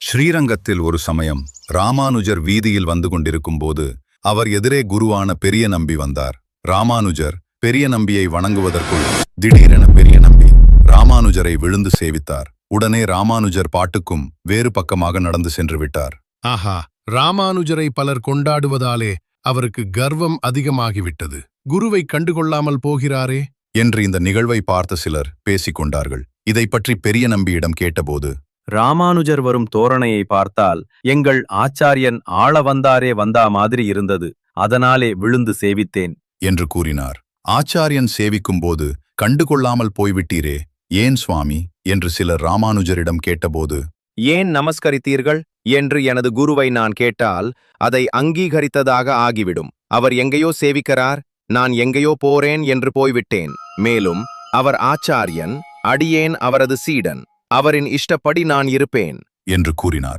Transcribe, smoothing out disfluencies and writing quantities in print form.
ஸ்ரீரங்கத்தில் ஒரு சமயம் ராமானுஜர் வீதியில் வந்து கொண்டிருக்கும்போது அவர் எதிரே குருவான பெரிய நம்பி வந்தார். ராமானுஜர் பெரிய நம்பியை வணங்குவதற்குள் திடீரென பெரிய நம்பி ராமானுஜரை விழுந்து சேவித்தார். உடனே ராமானுஜர் பாட்டுக்கும் வேறு பக்கமாக நடந்து சென்று விட்டார். ஆஹா, ராமானுஜரை பலர் கொண்டாடுவதாலே அவருக்கு கர்வம் அதிகமாகிவிட்டது. குருவை கண்டுகொள்ளாமல் போகிறாரே என்று இந்த நிகழ்வை பார்த்த சிலர் பேசிக் கொண்டார்கள். இதை பற்றி பெரிய நம்பியிடம் கேட்டபோது, ராமானுஜர் வரும் தோரணையை பார்த்தால் எங்கள் ஆச்சாரியன் ஆள வந்தாரே வந்தா மாதிரி இருந்தது, அதனாலே விழுந்து சேவித்தேன் என்று கூறினார். ஆச்சாரியன் சேவிக்கும்போது கண்டுகொள்ளாமல் போய்விட்டீரே, ஏன் சுவாமி என்று சிலர் ராமானுஜரிடம் கேட்டபோது, ஏன் நமஸ்கரித்தீர்கள் என்று எனது குருவை நான் கேட்டால் அதை அங்கீகரித்ததாக ஆகிவிடும். அவர் எங்கேயோ சேவிக்கிறார், நான் எங்கேயோ போறேன் என்று போய்விட்டேன். மேலும் அவர் ஆச்சாரியன், அடியேன் அவரது சீடன், அவரின் இஷ்டப்படி நான் இருப்பேன் என்று கூறினார்.